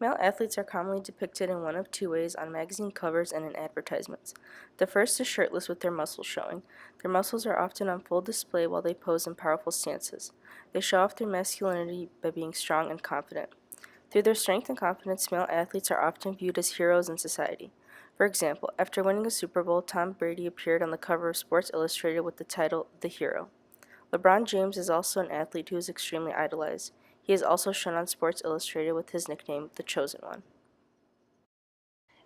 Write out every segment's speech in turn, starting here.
Male athletes are commonly depicted in one of two ways on magazine covers and in advertisements. The first is shirtless with their muscles showing. Their muscles are often on full display while they pose in powerful stances. They show off their masculinity by being strong and confident. Through their strength and confidence, male athletes are often viewed as heroes in society. For example, after winning a Super Bowl, Tom Brady appeared on the cover of Sports Illustrated with the title The Hero. LeBron James is also an athlete who is extremely idolized. He is also shown on Sports Illustrated with his nickname, The Chosen One.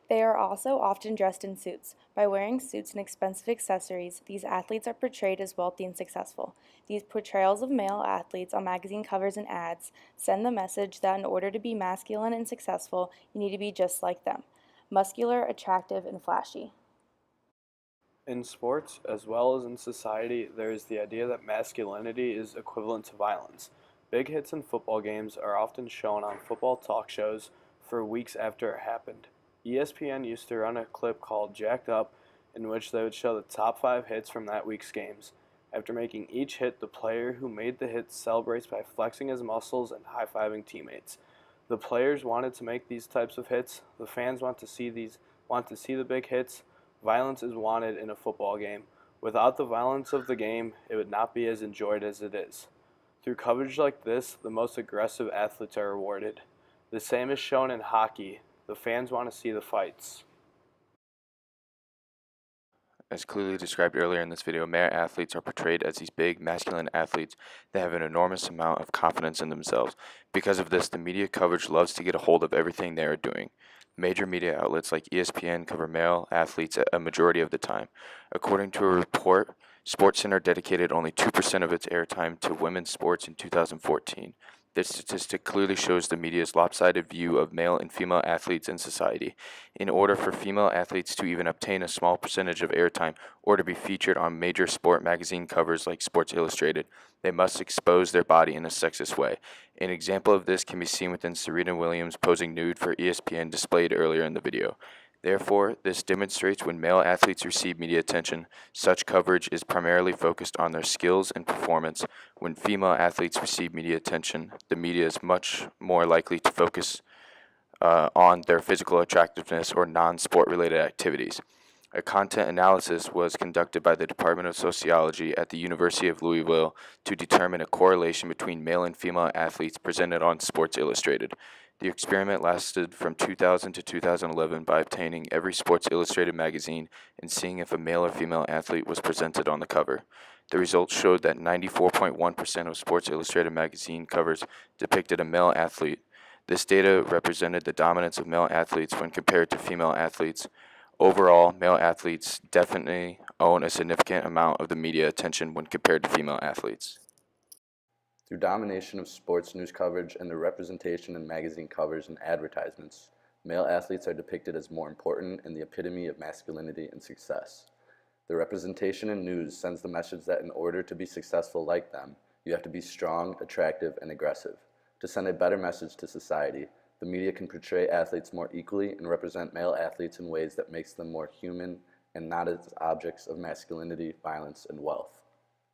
They are also often dressed in suits. By wearing suits and expensive accessories, these athletes are portrayed as wealthy and successful. These portrayals of male athletes on magazine covers and ads send the message that in order to be masculine and successful, you need to be just like them, muscular, attractive, and flashy. In sports, as well as in society, there is the idea that masculinity is equivalent to violence. Big hits in football games are often shown on football talk shows for weeks after it happened. ESPN used to run a clip called Jacked Up, in which they would show the top 5 hits from that week's games. After making each hit, the player who made the hit celebrates by flexing his muscles and high-fiving teammates. The players wanted to make these types of hits. The fans want to see the big hits. Violence is wanted in a football game. Without the violence of the game, it would not be as enjoyed as it is. Through coverage like this, the most aggressive athletes are rewarded. The same is shown in hockey. The fans want to see the fights. As clearly described earlier in this video, male athletes are portrayed as these big, masculine athletes that have an enormous amount of confidence in themselves. Because of this, the media coverage loves to get a hold of everything they are doing. Major media outlets like ESPN cover male athletes a majority of the time. According to a report, SportsCenter dedicated only 2% of its airtime to women's sports in 2014. This statistic clearly shows the media's lopsided view of male and female athletes in society. In order for female athletes to even obtain a small percentage of airtime or to be featured on major sport magazine covers like Sports Illustrated, they must expose their body in a sexist way. An example of this can be seen within Serena Williams posing nude for ESPN displayed earlier in the video. Therefore, this demonstrates when male athletes receive media attention, such coverage is primarily focused on their skills and performance. When female athletes receive media attention, the media is much more likely to focus on their physical attractiveness or non-sport related activities. A content analysis was conducted by the Department of Sociology at the University of Louisville to determine a correlation between male and female athletes presented on Sports Illustrated. The experiment lasted from 2000 to 2011 by obtaining every Sports Illustrated magazine and seeing if a male or female athlete was presented on the cover. The results showed that 94.1% of Sports Illustrated magazine covers depicted a male athlete. This data represented the dominance of male athletes when compared to female athletes. Overall, male athletes definitely own a significant amount of the media attention when compared to female athletes. Through domination of sports news coverage and their representation in magazine covers and advertisements, male athletes are depicted as more important and the epitome of masculinity and success. The representation in news sends the message that in order to be successful like them, you have to be strong, attractive, and aggressive. To send a better message to society, the media can portray athletes more equally and represent male athletes in ways that makes them more human and not as objects of masculinity, violence, and wealth.